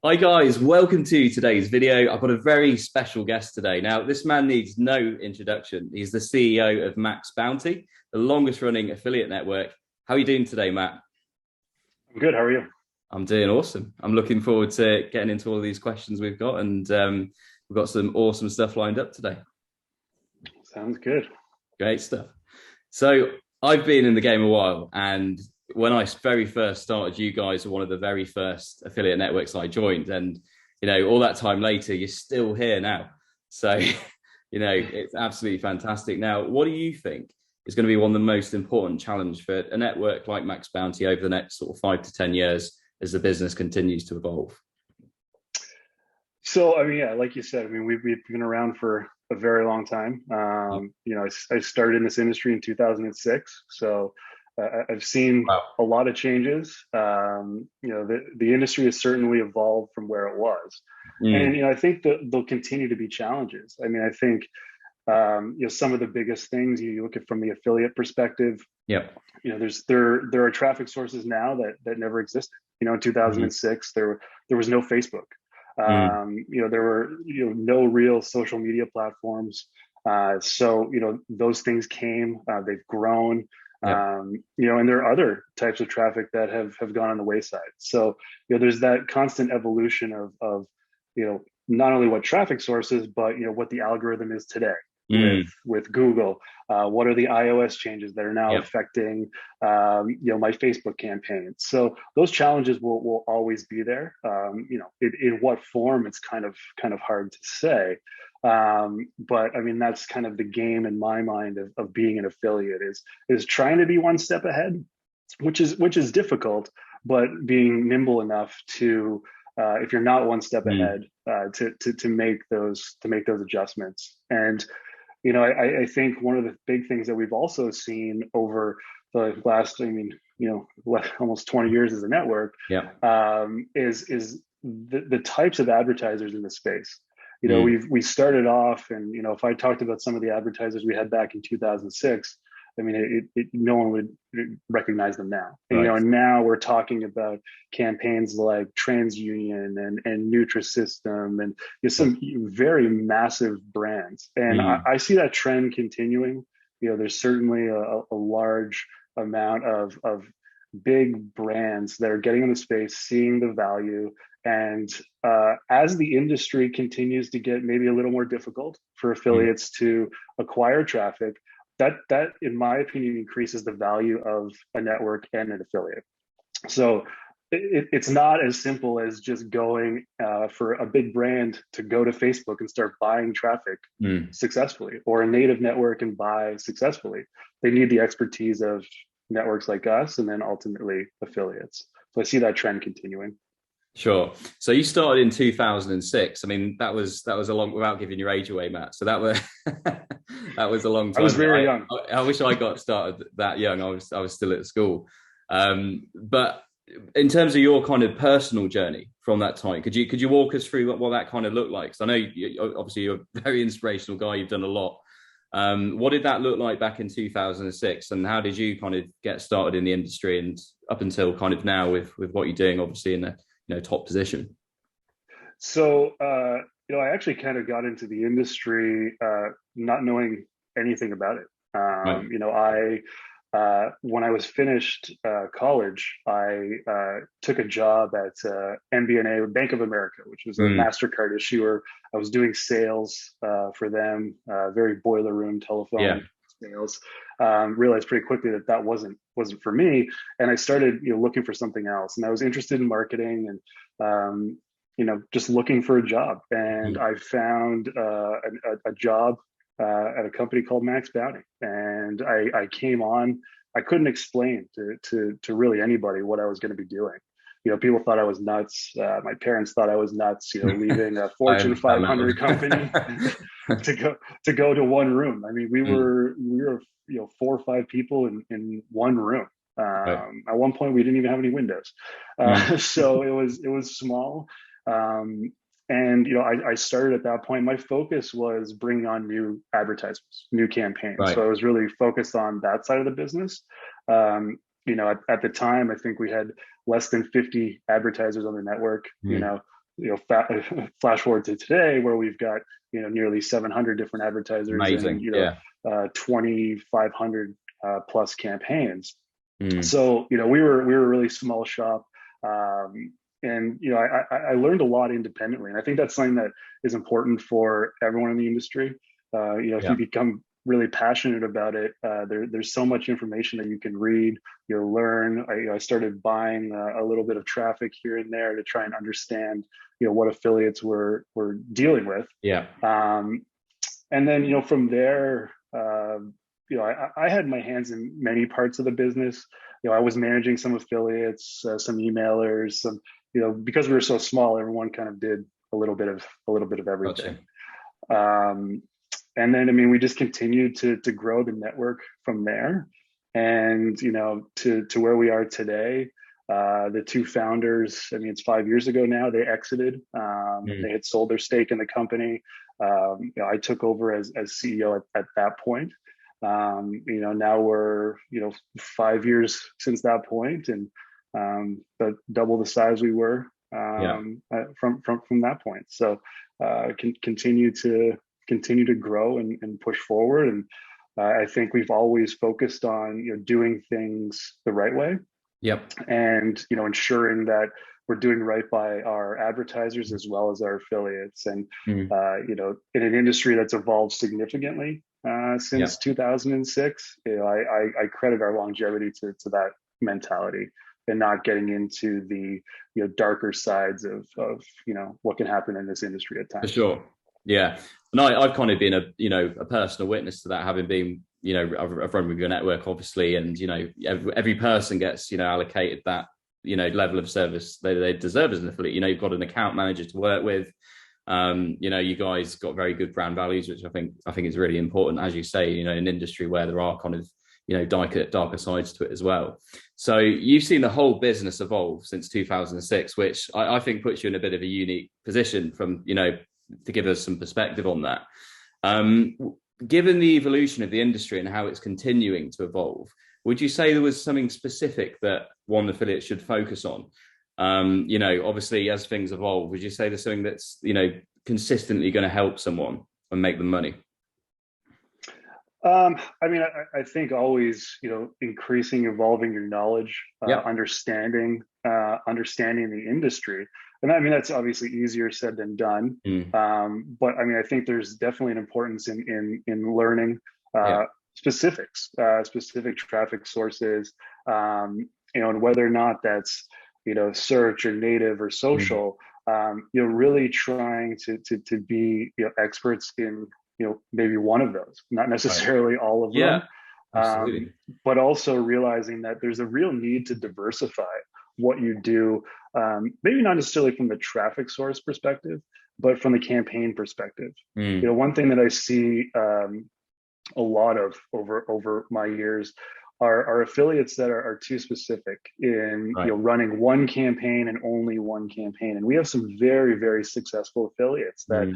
Hi guys, welcome to today's video. I've got a very special guest today. Now, this man needs no introduction. He's the CEO of MaxBounty, the longest running affiliate network. How are you doing today, Matt? I'm good. How are you? I'm doing awesome. I'm looking forward to getting into all of these questions we've got, and we've got some awesome stuff lined up today. Sounds good. Great stuff. So I've been in the game a while, and when I very first started, you guys were one of the very first affiliate networks I joined, and all that time later, you're still here now. So it's absolutely fantastic. Now, what do you think is going to be one of the most important challenge for a network like MaxBounty over the next sort of 5 to 10 years as the business continues to evolve? So, I mean, yeah, like you said, I mean, we've been around for a very long time. I started in this industry in 2006, so I've seen Wow. a lot of changes. The industry has certainly evolved from where it was, and Mm. I think that there'll continue to be challenges. I mean, I think some of the biggest things you look at from the affiliate perspective. Yep. There are traffic sources now that never existed. In Mm. 2006, there was no Facebook. Mm. There were no real social media platforms. So those things came. They've grown. Yep. And there are other types of traffic that have gone on the wayside. So there's that constant evolution of not only what traffic sources, but what the algorithm is today with Mm. Google. What are the iOS changes that are now Yep. affecting my Facebook campaign? So those challenges will always be there. In what form, it's kind of hard to say. But I mean, that's kind of the game in my mind of being an affiliate is trying to be one step ahead, which is difficult, but being nimble enough to if you're not one step Mm. ahead, to make those adjustments. And I think one of the big things that we've also seen over the last, I mean, almost 20 years as a network, Yep. is the types of advertisers in the space. Mm. We started off, and if I talked about some of the advertisers we had back in 2006, I mean, no one would recognize them now. And, Right. and now we're talking about campaigns like TransUnion and Nutrisystem and some very massive brands. And Mm. I see that trend continuing. There's certainly a large amount of big brands that are getting in the space, seeing the value. And as the industry continues to get maybe a little more difficult for Mm. affiliates to acquire traffic, that in my opinion increases the value of a network and an affiliate. So it's not as simple as just going for a big brand to go to Facebook and start buying traffic Mm. successfully, or a native network and buy successfully. They need the expertise of networks like us, and then ultimately affiliates. So I see that trend continuing. Sure. So you started in 2006. I mean, that was a long, without giving your age away, Matt. So that was that was a long I was time ago. very I, young. I wish I got started that young. I was still at school. But in terms of your kind of personal journey from that time, could you walk us through what that kind of looked like? Because I know obviously you're a very inspirational guy. You've done a lot. What did that look like back in 2006, and how did you kind of get started in the industry and up until kind of now with what you're doing, obviously in the top position? So, I actually kind of got into the industry not knowing anything about it. Right. When I was finished college, I took a job at MBNA, Bank of America, which was a Mm. MasterCard issuer. I was doing sales for them, very boiler room Yeah. telephone sales. Realized pretty quickly that wasn't for me, and I started looking for something else. And I was interested in marketing and just looking for a job. And Mm. I found a job at a company called MaxBounty, and I came on. I couldn't explain to really anybody what I was going to be doing. People thought I was nuts. My parents thought I was nuts. Leaving a I Fortune understand 500 company that. to go to one room. I mean, we Mm. were four or five people in one room. Right. At one point, we didn't even have any windows, Mm. so it was small. Um, and I started at that point. My focus was bringing on new advertisements, new campaigns. Right. So I was really focused on that side of the business. At the time, I think we had less than 50 advertisers on the network. Mm. flash forward to today, where we've got nearly 700 different advertisers and Amazing. Yeah. 2,500 plus campaigns. Mm. So we were a really small shop, and I learned a lot independently, and I think that's something that is important for everyone in the industry. If you Yeah. become really passionate about it, there's so much information that you can read, learn. I started buying a little bit of traffic here and there to try and understand what affiliates we're dealing with. Yeah. And then from there, I had my hands in many parts of the business. I was managing some affiliates, some emailers, some because we were so small, everyone kind of did a little bit of everything. Gotcha. And then we just continued to grow the network from there, and to where we are today. The two founders, it's 5 years ago now, they exited. They had sold their stake in the company. I took over as CEO at that point. Now we're 5 years since that point, and but double the size we were from that point. So continue to grow and push forward. And I think we've always focused on doing things the right way. Yep. And ensuring that we're doing right by our advertisers as well as our affiliates. And in an industry that's evolved significantly since 2006, I credit our longevity to that mentality, and not getting into the darker sides of what can happen in this industry at times. For sure. Yeah. And I've kind of been a personal witness to that, having been I've run with your network, obviously, and every person gets allocated that level of service they deserve as an affiliate. You've got an account manager to work with. You guys got very good brand values, which I think is really important, as you say, in an industry where there are kind of darker sides to it as well. So you've seen the whole business evolve since 2006, which I think puts you in a bit of a unique position from to give us some perspective on that. Given the evolution of the industry and how it's continuing to evolve, would you say there was something specific that one affiliate should focus on? Obviously, as things evolve, would you say there's something that's consistently going to help someone and make them money? I think always, increasing, evolving your knowledge, understanding the industry. And that's obviously easier said than done. But I think there's definitely an importance in learning specific traffic sources, and whether or not that's, search or native or social, really trying to be experts in maybe one of those, not necessarily all of them. But also realizing that there's a real need to diversify what you do, maybe not necessarily from the traffic source perspective, but from the campaign perspective. One thing that I see a lot of over my years are affiliates that are too specific in running one campaign and only one campaign. And we have some very, very successful affiliates that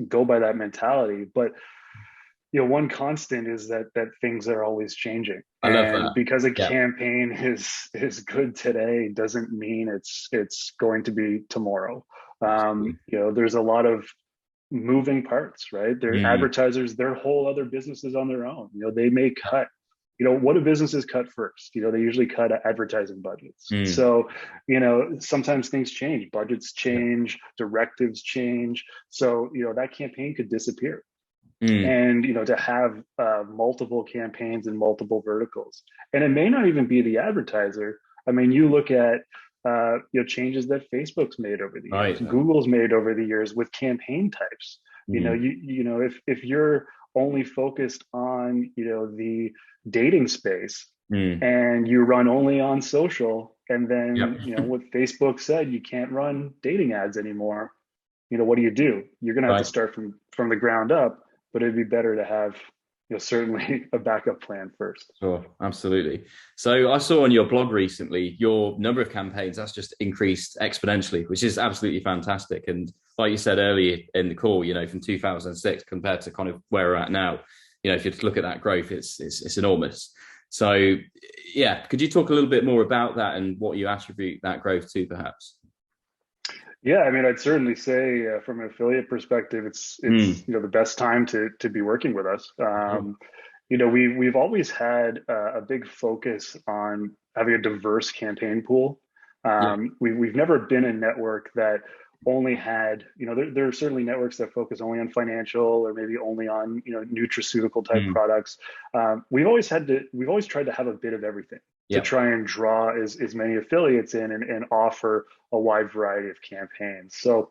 go by that mentality. But one constant is that things are always changing. I love that. Because a campaign is good today doesn't mean it's going to be tomorrow. There's a lot of moving parts, right? They're advertisers, they're whole other businesses on their own. They may cut. What do businesses cut first? They usually cut advertising budgets. So, sometimes things change, budgets change, directives change. So, that campaign could disappear. And, to have multiple campaigns in multiple verticals. And it may not even be the advertiser. You look at, changes that Facebook's made over the years, Google's made over the years with campaign types. If you're only focused on, the dating space and you run only on social, and then, what Facebook said, you can't run dating ads anymore. What do? You're going to have to start from the ground up. But it'd be better to have, certainly a backup plan first. Sure, absolutely. So I saw on your blog recently, your number of campaigns that's just increased exponentially, which is absolutely fantastic. And like you said earlier in the call, from 2006 compared to kind of where we're at now, if you look at that growth, it's enormous. So could you talk a little bit more about that and what you attribute that growth to, perhaps? Yeah, I mean, I'd certainly say from an affiliate perspective, it's Mm. the best time to be working with us. Sure. We've always had a big focus on having a diverse campaign pool. Yeah. We've never been a network that only had, there are certainly networks that focus only on financial or maybe only on, nutraceutical type Mm. products. We've always tried to have a bit of everything to Yeah. try and draw as many affiliates in and offer a wide variety of campaigns. So,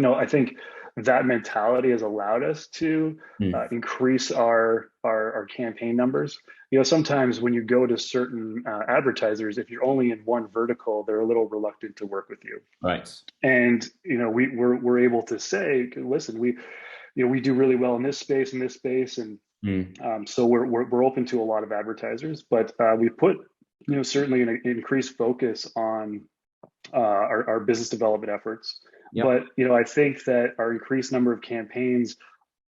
I think that mentality has allowed us to Mm. increase our campaign numbers. Sometimes when you go to certain advertisers, if you're only in one vertical, they're a little reluctant to work with you. Right. And we're able to say, listen, we do really well in this space, and Mm. so we're open to a lot of advertisers, but we put certainly an increased focus on our business development efforts. Yep. But I think that our increased number of campaigns,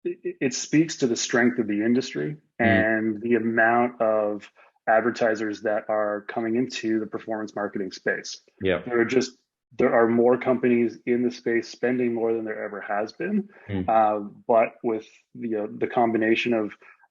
it speaks to the strength of the industry Mm. and the amount of advertisers that are coming into the performance marketing space. Yep. There are just there are more companies in the space spending more than there ever has been, Mm. but with the combination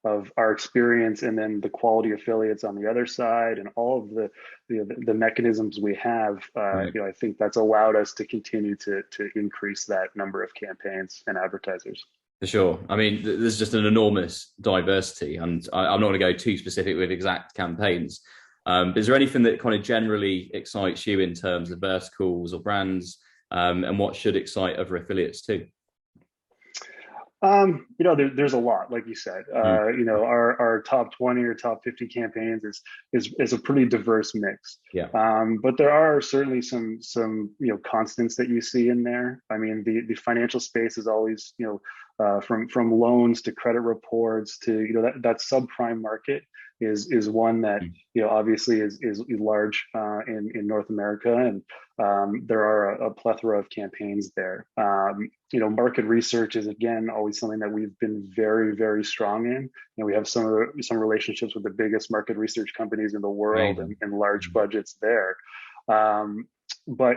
of our experience and then the quality affiliates on the other side and all of the mechanisms we have, Right. I think that's allowed us to continue to increase that number of campaigns and advertisers. For sure. I mean, there's just an enormous diversity, and I'm not going to go too specific with exact campaigns. But is there anything that kind of generally excites you in terms of verticals or brands, and what should excite other affiliates too? There's a lot, like you said. Mm. Our top 20 or top 50 campaigns is a pretty diverse mix. Yeah. But there are certainly some constants that you see in there. I mean, the financial space is always from loans to credit reports to that subprime market is one that Mm. obviously is large in North America, and there are a plethora of campaigns there. Market research is again always something that we've been very, very strong in. We have some relationships with the biggest market research companies in the world Amazing. and large Mm. budgets there. But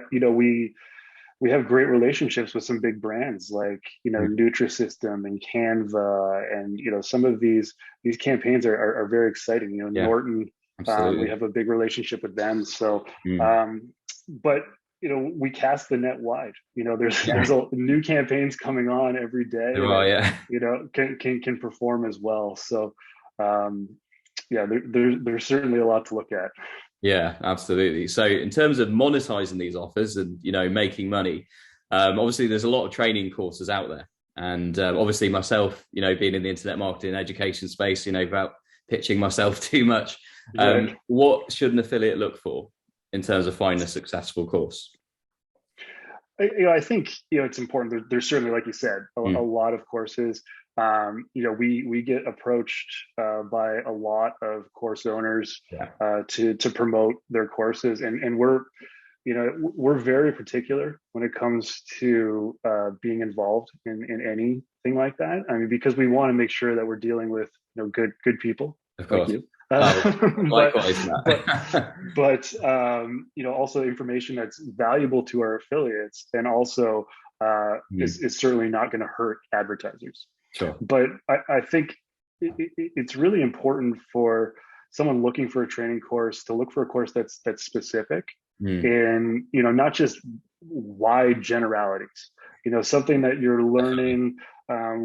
we have great relationships with some big brands like Mm. Nutrisystem and Canva, and some of these campaigns are very exciting. Yeah. Norton, we Absolutely. have a big relationship with them. So, Mm. but we cast the net wide. There's Yeah. new campaigns coming on every day There are. that Yeah. can perform as well. So, um, yeah, there's certainly a lot to look at. Yeah, absolutely. So in terms of monetizing these offers and making money, obviously there's a lot of training courses out there, and obviously myself, being in the internet marketing and education space, without pitching myself too much, Right. what should an affiliate look for in terms of finding a successful course? I think it's important. There's certainly, like you said, a Mm. lot of courses. We get approached by a lot of course owners Yeah. to promote their courses, and we're very particular when it comes to being involved in anything like that. I mean, because we want to make sure that we're dealing with good people Of like course. you. Oh, But likewise, but Matt. also information that's valuable to our affiliates, and also Mm. is certainly not going to hurt advertisers. Sure. But I think it's really important for someone looking for a training course to look for a course that's specific Mm. in not just wide generalities. Something that you're Definitely. learning,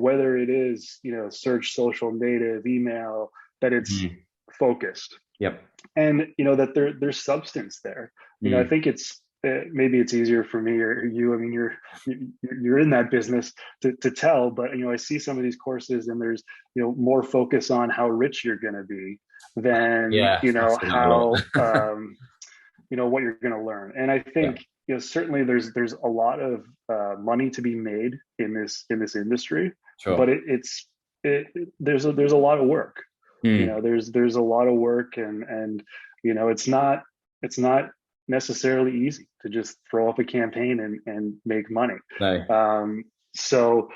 whether it is search, social, native, email, that it's Mm. focused, Yep. and that there's substance there. I Mm. think it's maybe it's easier for me or you. I mean, you're in that business to tell, but I see some of these courses and there's more focus on how rich you're going to be than Yeah, I see that a lot. how what you're going to learn. And I Yeah. think certainly there's a lot of money to be made in this industry, but Sure. there's a lot of work. Mm. There's a lot of work, and it's not necessarily easy to just throw up a campaign and make money. No. So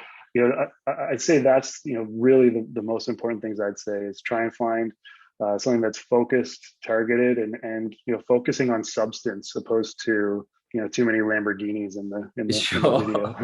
I'd say that's really the most important things I'd say is try and find something that's focused, targeted, and focusing on substance opposed to too many Lamborghinis in the Sure. video.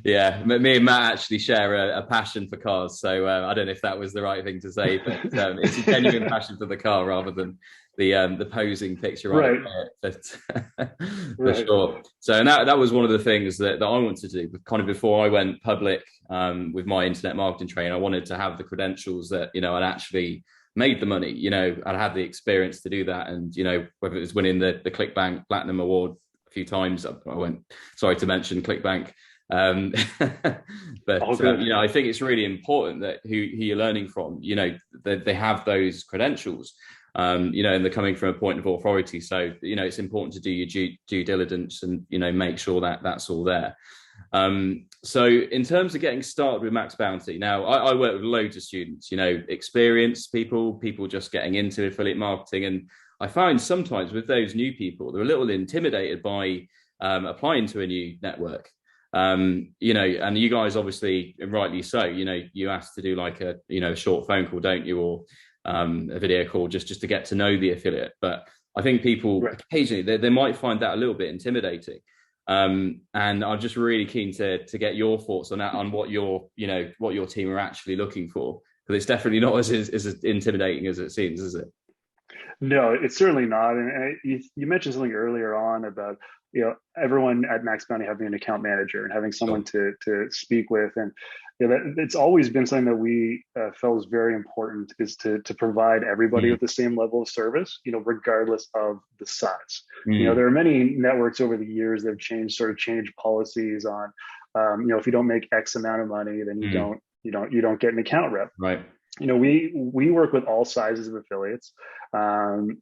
Yeah, me and Matt actually share a passion for cars, so I don't know if that was the right thing to say, but it's a genuine passion for the car rather than the posing picture Right. but for Right. sure. So, and that was one of the things that I wanted to do, kind of before I went public with my internet marketing training. I wanted to have the credentials that I'd actually made the money. I'd had the experience to do that, and whether it was winning the ClickBank Platinum Award a few times. I went, sorry to mention ClickBank. But I think it's really important that who you're learning from, they have those credentials, and they're coming from a point of authority. So it's important to do your due diligence and make sure that that's all there. So in terms of getting started with MaxBounty, now I work with loads of students, experienced people just getting into affiliate marketing, and I find sometimes with those new people, they're a little intimidated by applying to a new network. And you guys obviously, rightly so, you ask to do like a short phone call, don't you, or a video call just to get to know the affiliate. But I think people occasionally they might find that a little bit intimidating. And I'm just really keen to get your thoughts on that, on what your team are actually looking for, because it's definitely not as intimidating as it seems, is it? No, it's certainly not. And you mentioned something earlier on about everyone at MaxBounty having an account manager and having someone to speak with, and it's always been something that we felt was very important, is to provide everybody with the same level of service, regardless of the size. There are many networks over the years that have changed policies on, if you don't make X amount of money, then you don't get an account rep. Right. We work with all sizes of affiliates, and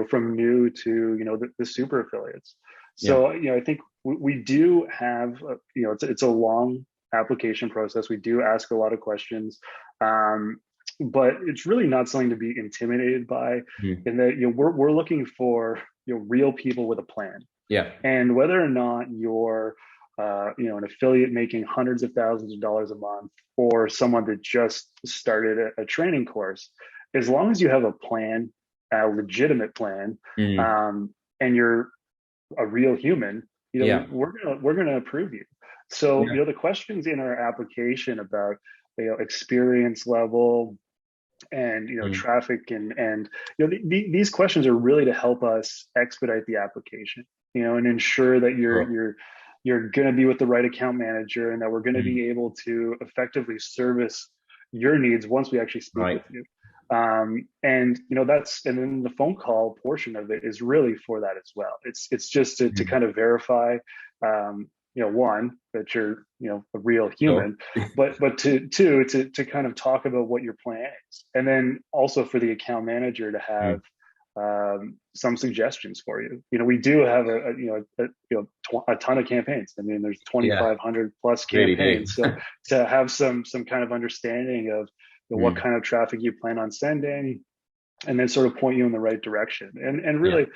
from new to the super affiliates. So I think we do have it's a long application process. We do ask a lot of questions, but it's really not something to be intimidated by. In that we're looking for real people with a plan. Yeah. And whether or not you're an affiliate making hundreds of thousands of dollars a month, or someone that just started a training course, as long as you have a plan, a legitimate plan, and you're a real human, we're gonna approve you. So the questions in our application about experience level and traffic and these questions are really to help us expedite the application, and ensure that you're going to be with the right account manager, and that we're going to be able to effectively service your needs once we actually speak with you. And then the phone call portion of it is really for that as well. It's just to kind of verify, one, that you're a real human, but two, to kind of talk about what your plan is, and then also for the account manager to have some suggestions for you. We do have a ton of campaigns. I mean, there's 2,500 plus campaigns. Really, so to have some kind of understanding of what kind of traffic you plan on sending, and then sort of point you in the right direction. And really,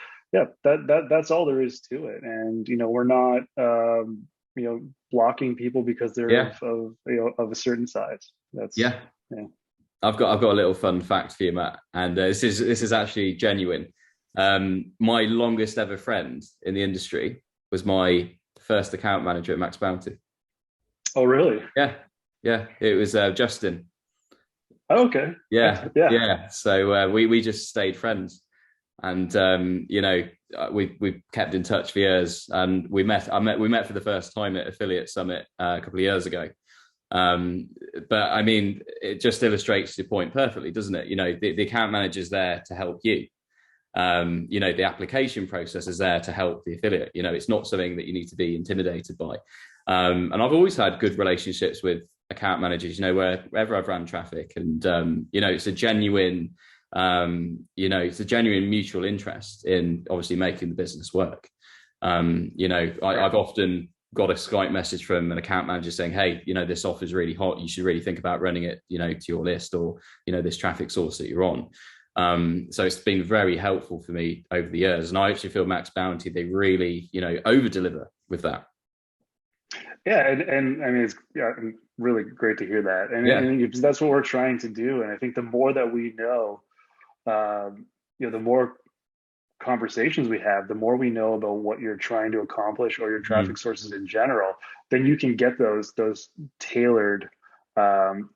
that's all there is to it. And we're not blocking people because they're of a certain size. That's I've got a little fun fact for you, Matt, and this is actually genuine. My longest ever friend in the industry was my first account manager at MaxBounty. Oh, really? Yeah. It was Justin. Oh, okay. Yeah. So we just stayed friends, and we kept in touch for years, and we met for the first time at Affiliate Summit a couple of years ago. But I mean, it just illustrates the point perfectly, doesn't it? The account manager's there to help you. The application process is there to help the affiliate. It's not something that you need to be intimidated by. And I've always had good relationships with account managers, wherever I've ran traffic, and it's a genuine mutual interest in obviously making the business work. I've often got a Skype message from an account manager saying, hey, this offer is really hot, you should really think about running it to your list, or this traffic source that you're on. So it's been very helpful for me over the years, and I actually feel MaxBounty, they really over deliver with that. And I mean, it's really great to hear that, and that's what we're trying to do. And I think the more that we know, the more conversations we have, the more we know about what you're trying to accomplish or your traffic sources in general, then you can get those tailored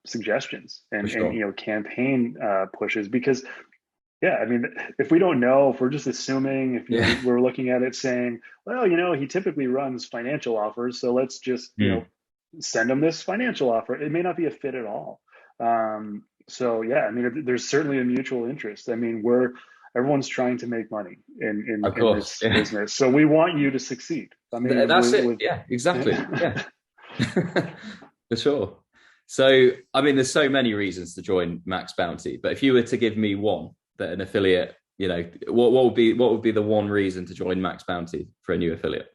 suggestions For and sure. campaign pushes. Because yeah, I mean, if we don't know, if we're just assuming, if Yeah. we're looking at it saying, well, he typically runs financial offers, so let's just send him this financial offer. It may not be a fit at all. So yeah, I mean, there's certainly a mutual interest. I mean, everyone's trying to make money Of in course. this Yeah. business, so we want you to succeed. I mean, That's it. with Yeah, exactly. Yeah. For sure. So, I mean, there's so many reasons to join MaxBounty, but if you were to give me one that an affiliate, what would be the one reason to join MaxBounty for a new affiliate?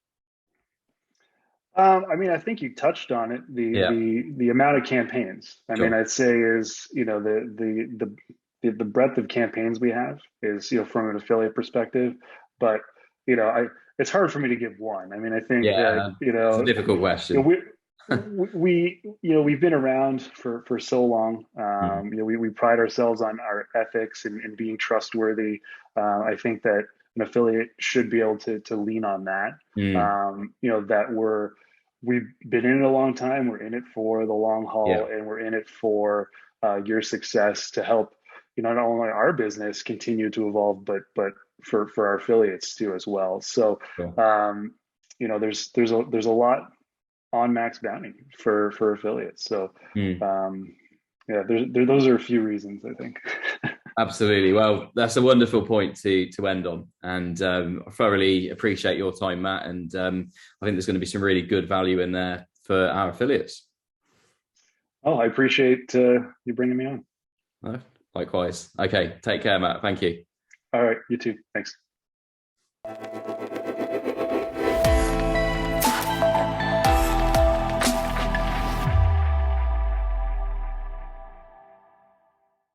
I mean, I think you touched on it. Yeah, The amount of campaigns. I mean, sure. I'd say is the breadth of campaigns we have is from an affiliate perspective. But it's hard for me to give one. I mean, I think that Yeah, it's a difficult you know, question. we we've been around for so long. Mm, We pride ourselves on our ethics and being trustworthy. I think that an affiliate should be able to lean on that. mm, That we've been in it a long time. We're in it for the long yeah, haul, and we're in it for your success, to help not only our business continue to evolve, but for our affiliates too as well. So sure. there's a lot on MaxBounty for affiliates. So Mm, yeah, those are a few reasons, I think. absolutely. Well, that's a wonderful point to end on, and I thoroughly appreciate your time, Matt. And I think there's going to be some really good value in there for our affiliates. Oh, I appreciate you bringing me on. No? Likewise. Okay, take care, Matt. Thank you. All right, you too. Thanks.